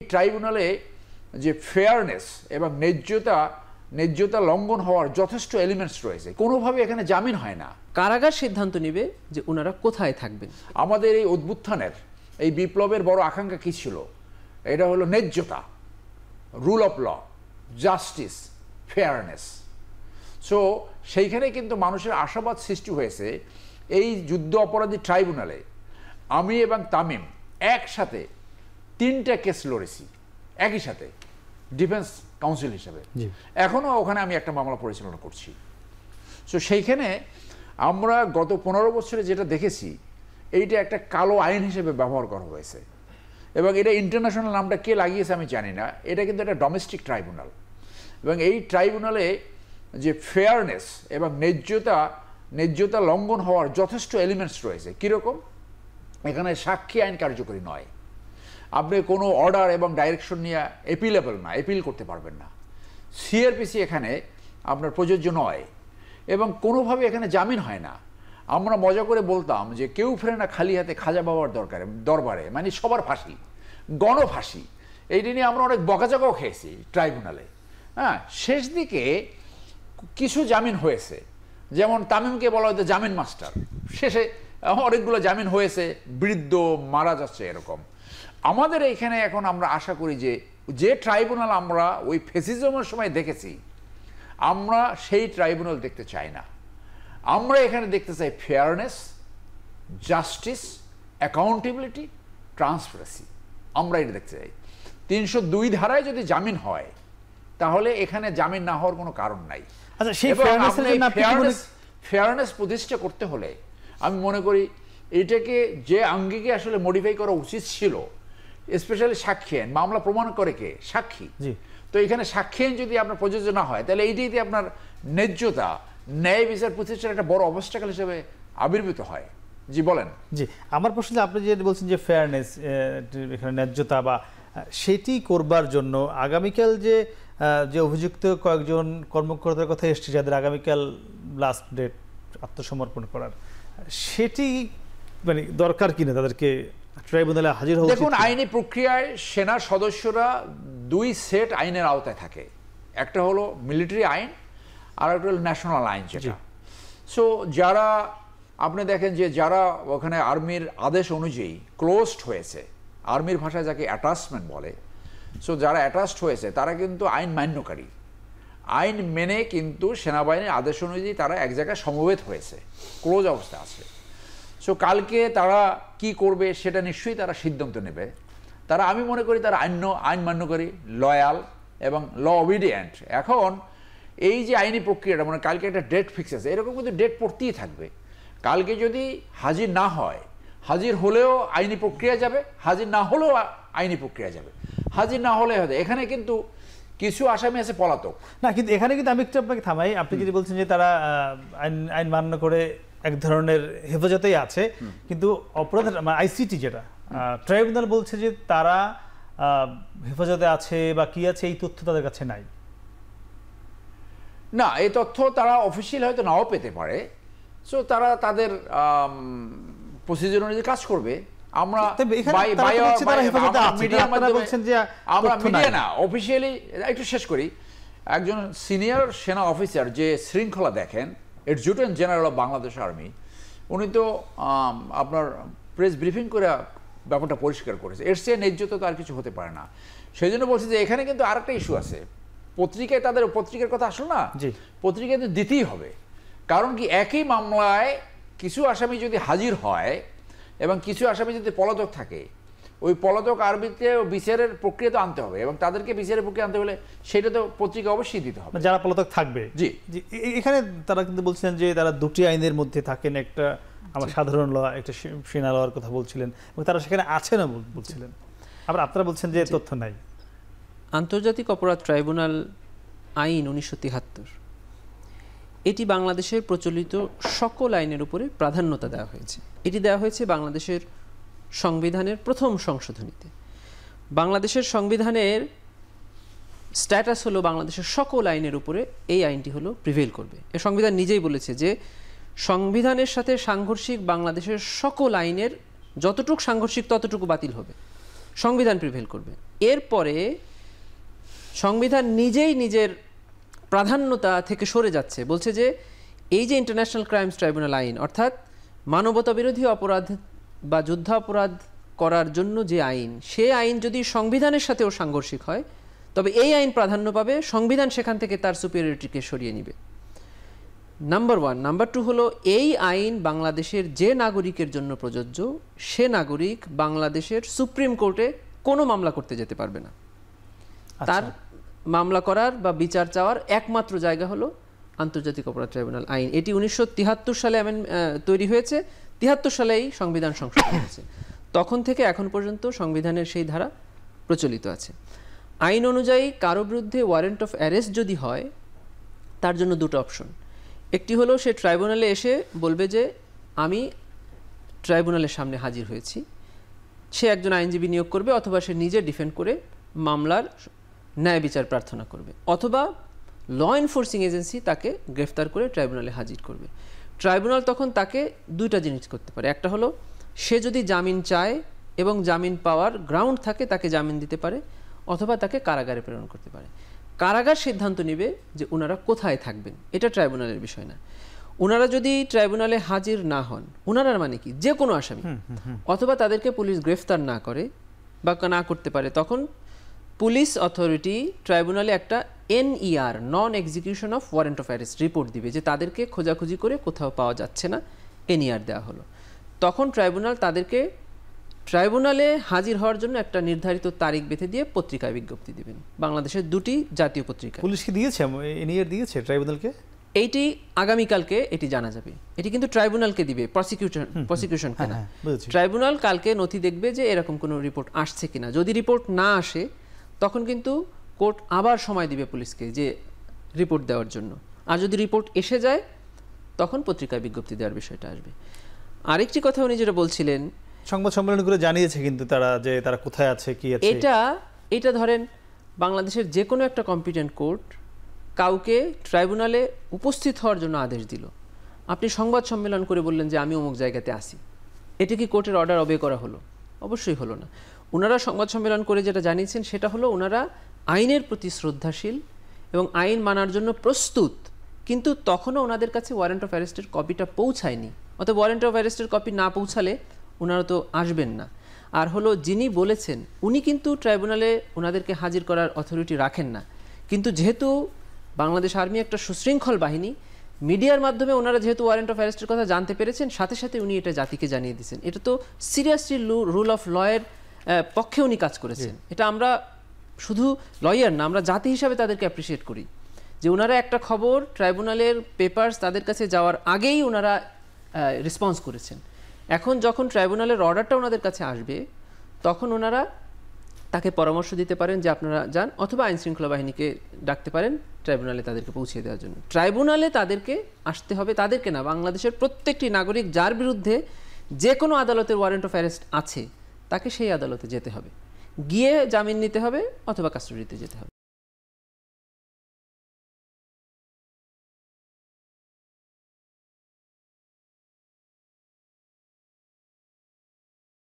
ট্রাইব্যুনালে যে ফেয়ারনেস এবং ন্যায্যতা লঙ্ঘন হওয়ার যথেষ্ট এলিমেন্টস রয়েছে, কোনোভাবে এখানে জামিন হয় না। কারাগার সিদ্ধান্ত নেবে যে ওনারা কোথায় থাকবেন। আমাদের এই অভ্যুত্থানের এই বিপ্লবের বড় আকাঙ্ক্ষা কী ছিল? এটা হলো ন্যায্যতা, rule of law, justice, fairness. So সেইখানে কিন্তু মানুষের আশাবাদ সৃষ্টি হয়েছে। এই যুদ্ধ অপরাধী ট্রাইব্যুনালে আমি এবং তামিম একসাথে 3টা কেস লড়েছি একই সাথে ডিফেন্স কাউন্সিল হিসাবে। এখনও ওখানে আমি একটা মামলা পরিচালনা করছি। সো সেইখানে আমরা গত 15 বছরে যেটা দেখেছি, এইটা একটা কালো আইন হিসেবে ব্যবহার করা হয়েছে এবং এটা ইন্টারন্যাশনাল নামটা কে লাগিয়েছে আমি জানি না। এটা কিন্তু একটা ডোমেস্টিক ট্রাইব্যুনাল এবং এই ট্রাইব্যুনালে যে ফেয়ারনেস এবং ন্যায্যতা লঙ্ঘন হওয়ার যথেষ্ট এলিমেন্টস রয়েছে। কীরকম? এখানে সাক্ষী আইন কার্যকরী নয়, আপনি কোনো অর্ডার এবং ডাইরেকশন নিয়ে অ্যাপিলেবল না, অ্যাপিল করতে পারবেন না। সিআরপিসি এখানে আপনার প্রযোজ্য নয় এবং কোনোভাবে এখানে জামিন হয় না। আমরা মজা করে বলতাম যে কেউ ফেরে না খালি হাতে খাজা বাবার দরবারে, মানে সবার ফাঁসি, গণফাঁসি। এইটা নিয়ে আমরা অনেক বকাঝকাও খেয়েছি ট্রাইব্যুনালে। হ্যাঁ, শেষ দিকে কিছু জামিন হয়েছে, যেমন তামিমকে বলা হয়তো জামিন মাস্টার, শেষে অনেকগুলো জামিন হয়েছে, বৃদ্ধ মারা যাচ্ছে এরকম। আমাদের এইখানে এখন আমরা আশা করি যে ট্রাইব্যুনাল আমরা ওই ফেসিজমের সময় দেখেছি, আমরা সেই ট্রাইব্যুনাল দেখতে চাই না। আমরা এখানে দেখতে চাই ফেয়ারনেস, জাস্টিস, অ্যাকাউন্টেবিলিটি, ট্রান্সপারেন্সি। আমরা এটা দেখতে চাই। 302 ধারায় যদি জামিন হয় তাহলে এখানে জামিন না হওয়ার কোনো কারণ নাই। আচ্ছা, সেই ফেয়ারনেস প্রতিষ্ঠা করতে হলে আমি মনে করি এটাকে যে আঙ্গিকে আসলে মডিফাই করা উচিত ছিল, স্পেশালি সাক্ষী আইন। মামলা প্রমাণ করে কে? সাক্ষী। তো এখানে সাক্ষী আইন যদি আপনার প্রযোজ্য না হয় তাহলে এইটাইতে আপনার ন্যায্যতা, ন্যায় বিচার প্রতিষ্ঠার একটা বড় অবস্টাকেল হিসেবে আবির্ভূত হয়। জি বলেন। জি, আমার প্রশ্ন যে আপনি যে বলছেন যে ফেয়ারনেস, এখানে ন্যায্যতা বা সেটি করবার জন্য আগামীকাল যে অভিযুক্ত কয়েকজন কর্মকর্তার কথা এসছে যাদের আগামীকাল লাস্ট ডেট আত্মসমর্পণ করার, সেটি মানে দরকার কিনা তাদেরকে ট্রাইব্যুনালে হাজির হওয়া? দেখুন, আইনি প্রক্রিয়ায় সেনার সদস্যরা 2 সেট আইনের আওতায় থাকে। একটা হলো মিলিটারি আইন আর একটা হলো ন্যাশনাল আইন যেটা। সো যারা আপনি দেখেন যে যারা ওখানে আর্মির আদেশ অনুযায়ী ক্লোজড হয়েছে, আর্মির ভাষায় যাকে অ্যাটাচমেন্ট বলে, সো যারা অ্যাটাচড হয়েছে তারা কিন্তু আইন মান্যকারী, আইন মেনে কিন্তু সেনাবাহিনীর আদেশ অনুযায়ী তারা এক জায়গায় সমবেত হয়েছে, ক্লোজ অবস্থা আছে। সো কালকে তারা কি করবে সেটা নিশ্চয়ই তারা সিদ্ধান্ত নেবে। তারা, আমি মনে করি তারা আইন মান্যকারী, লয়াল এবং ল অবিডিয়েন্ট। এখন এই যে আইনি প্রক্রিয়াটা, মানে কালকে একটা ডেট ফিক্স আছে, এরকম কিন্তু ডেট পড়তেই থাকবে। কালকে যদি হাজির না হয়, হাজির হলেও আইনি প্রক্রিয়া যাবে, হাজির না হলেও আইনি প্রক্রিয়া যাবে, হাজির না হলে হবে। এখানে কিন্তু কিছু আসামি আছে পলাতক না, কিন্তু এখানে কিন্তু আমি একটু আপনাকে থামাই। আপনি যদি বলছেন যে তারা আইন মান্য করে এক ধরনের হেফাজতেই আছে, কিন্তু অপরাধের আইসিটি যেটা ট্রাইব্যুনাল বলছে যে তারা হেফাজতে আছে বা কি আছে, এই তথ্য তাদের কাছে নাই। না, এই তথ্য তারা অফিসিয়াল হয়তো নাও পেতে পারে। সো তারা তাদের প্রসিডিউর অনুযায়ী কাজ করবে। আমরা মিডিয়া না, অফিসিয়ালি একটু শেষ করি। একজন সিনিয়র সেনা অফিসার যে শৃঙ্খলা দেখেন, adjutant general of Bangladesh army, উনি তো আপনার প্রেস ব্রিফিং করে ব্যাপারটা পরিষ্কার করেছে। এর চেয়ে ন্যায্যতা তো আর কিছু হতে পারে না। সেই জন্য বলছি যে এখানে কিন্তু আরেকটা ইস্যু আছে। পত্রিকায় তাদের পত্রিকার কথা আসলো না, পত্রিকায় তো দিতেই হবে। কারণ কি, একই মামলায় কিছু আসামি যদি হাজির হয় এবং কিছু আসামি যদি পলাতক থাকে, ওই পলাতক আরবিতে বিচারের প্রক্রিয়া তো আনতে হবে এবং তাদেরকে বিচারের প্রক্রিয়া আনতে হলে সেটা তো পত্রিকা অবশ্যই দিতে হবে, যারা পলাতক থাকবে। জি, এখানে তারা কিন্তু বলছিলেন যে তারা 2টি আইনের মধ্যে থাকেন, একটা আমার সাধারণ ল, একটা সেনা লর কথা বলছিলেন, এবং তারা সেখানে আছে না বলছিলেন। আবার আপনারা বলছেন যে তথ্য নাই। আন্তর্জাতিক অপরাধ ট্রাইব্যুনাল আইন 1973, এটি বাংলাদেশের প্রচলিত সকল আইনের উপরে প্রাধান্যতা দেওয়া হয়েছে। এটি দেওয়া হয়েছে বাংলাদেশের সংবিধানের প্রথম সংশোধনীতে। বাংলাদেশের সংবিধানের স্ট্যাটাস হলো বাংলাদেশের সকল আইনের উপরে এই আইনটি হলো প্রিভেল করবে। এ সংবিধান নিজেই বলেছে যে সংবিধানের সাথে সাংঘর্ষিক বাংলাদেশের সকল আইনের যতটুকু সাংঘর্ষিক ততটুকু বাতিল হবে, সংবিধান প্রিভেল করবে। এরপরে সংবিধান নিজেই নিজের প্রাধান্যতা থেকে সরে যাচ্ছে, বলছে যে এই যে ইন্টারন্যাশনাল ক্রাইমস ট্রাইব্যুনাল আইন, অর্থাৎ মানবতা বিরোধী অপরাধ বা যুদ্ধাপরাধ করার জন্য যে আইন, সে আইন যদি সংবিধানের সাথেও সাংঘর্ষিক হয় তবে এই আইন প্রাধান্য পাবে, সংবিধান সেখান থেকে তার সুপিরিয়রিটিকে সরিয়ে নেবে। Number one. নাম্বার টু হলো, এই আইন বাংলাদেশের যে নাগরিকের জন্য প্রযোজ্য, সে নাগরিক বাংলাদেশের সুপ্রিম কোর্টে কোনো মামলা করতে যেতে পারবে না। তার মামলা করার বা বিচার চাওয়ার একমাত্র জায়গা হলো আন্তর্জাতিক অপরাধ ট্রাইব্যুনাল আইন। এটি 1973 সালে তৈরি হয়েছে, 73 সালেই সংবিধান সংশোধন হয়েছে। তখন থেকে এখন পর্যন্ত সংবিধানের সেই ধারা প্রচলিত আছে। আইন অনুযায়ী কারো বিরুদ্ধে ওয়ারেন্ট অফ অ্যারেস্ট যদি হয়, তার জন্য দুটো অপশন। একটি হলো সে ট্রাইব্যুনালে এসে বলবে যে আমি ট্রাইব্যুনালের সামনে হাজির হয়েছি, সে একজন আইনজীবী নিয়োগ করবে, অথবা সে নিজে ডিফেন্ড করে মামলার ন্যায় বিচার প্রার্থনা করবে, অথবা ল এনফোর্সিং এজেন্সি তাকে গ্রেফতার করে ট্রাইব্যুনালে হাজির করবে। ট্রাইব্যুনাল তখন তাকে দুইটা জিনিস করতে পারে। একটা হলো, সে যদি জামিন চায় এবং জামিন পাওয়ার গ্রাউন্ড থাকে তাকে জামিন দিতে পারে, অথবা তাকে কারাগারে প্রেরণ করতে পারে। কারাগার সিদ্ধান্ত নেবে যে ওনারা কোথায় থাকবেন, এটা ট্রাইব্যুনালের বিষয় না। ওনারা যদি ট্রাইব্যুনালে হাজির না হন, ওনারা মানে কি, যে কোনো আসামি, অথবা তাদেরকে পুলিশ গ্রেফতার না করে বা না করতে পারে, তখন পুলিশ অথরিটি ট্রাইব্যুনালে একটা NER, non execution of warrant of arrest report দিবে যে তাদেরকে খোঁজাখুঁজি করে কোথাও পাওয়া যাচ্ছে না, NER দেওয়া হলো। তখন ট্রাইব্যুনাল তাদেরকে ট্রাইব্যুনালে হাজির হওয়ার জন্য একটা নির্ধারিত তারিখ বেঁধে দিয়ে পত্রিকায় বিজ্ঞপ্তি দিবেন। বাংলাদেশের দুটি জাতীয় পত্রিকা। পুলিশ কি দিয়েছে, NER দিয়েছে ট্রাইব্যুনালকে? এইটি আগামীকালকে এটি জানা যাবে। এটি কিন্তু ট্রাইব্যুনালকে দিবে, প্রসিকিউশন কেনা। ট্রাইব্যুনাল কালকে নথি দেখবে যে এরকম কোনো রিপোর্ট আসছে কিনা। যদি রিপোর্ট না আসে, তখন কিন্তু কোর্ট আবার সময় দিবে পুলিশকে যে রিপোর্ট দেওয়ার জন্য। আর যদি রিপোর্ট এসে যায়, তখন পত্রিকায় বিজ্ঞপ্তি দেওয়ার বিষয়টা আসবে। আরেকটি কথা উনি যেটা বলছিলেন, সংবাদ সম্মেলন করে জানিয়েছে কিন্তু তারা যে তারা কোথায় আছে, কি আছে। এটা ধরেন বাংলাদেশের যে কোনো একটা কম্পিটেন্ট কোর্ট কাউকে ট্রাইব্যুনালে উপস্থিত হওয়ার জন্য আদেশ দিল, আপনি সংবাদ সম্মেলন করে বললেন যে আমি অমুক জায়গাতে আসি, এটা কি কোর্টের অর্ডার অবে করা হলো? অবশ্যই হলো না। ওনারা সংবাদ সম্মেলন করে যেটা জানিয়েছেন সেটা হলো ওনারা আইনের প্রতি শ্রদ্ধাশীল এবং আইন মানার জন্য প্রস্তুত, কিন্তু তখনও ওনাদের কাছে ওয়ারেন্ট অফ অ্যারেস্টের কপিটা পৌঁছায়নি। অতএব ওয়ারেন্ট অফ অ্যারেস্টের কপি না পৌঁছালে ওনারা তো আসবেন না। আর হলো, যিনি বলেছেন উনি কিন্তু ট্রাইব্যুনালে ওনাদেরকে হাজির করার অথরিটি রাখেন না, কিন্তু যেহেতু বাংলাদেশ আর্মি একটা সুশৃঙ্খল বাহিনী, মিডিয়ার মাধ্যমে ওনারা যেহেতু ওয়ারেন্ট অফ অ্যারেস্টের কথা জানতে পেরেছেন, সাথে সাথে উনি এটা জাতিকে জানিয়ে দিয়েছেন। এটা তো সিরিয়াসলি রুল অফ লয়ের পক্ষে উনি কাজ করেছেন। এটা আমরা শুধু লয়ার না, আমরা জাতি হিসাবে তাদেরকে অ্যাপ্রিসিয়েট করি যে ওনারা একটা খবর ট্রাইব্যুনালের পেপারস তাদের কাছে যাওয়ার আগেই ওনারা রেসপন্স করেছেন। এখন যখন ট্রাইব্যুনালের অর্ডারটা ওনাদের কাছে আসবে, তখন ওনারা তাকে পরামর্শ দিতে পারেন যে আপনারা যান, অথবা আইনশৃঙ্খলা বাহিনীকে ডাকতে পারেন ট্রাইব্যুনালে তাদেরকে পৌঁছে দেওয়ার জন্য। ট্রাইব্যুনালে তাদেরকে আসতে হবে, তাদেরকে না, বাংলাদেশের প্রত্যেকটি নাগরিক যার বিরুদ্ধে যে কোনো আদালতের ওয়ারেন্ট অফ অ্যারেস্ট আছে তাকে সেই আদালতে যেতে হবে, গিয়ে জামিন নিতে হবে অথবা কাস্টডিতে যেতে হবে।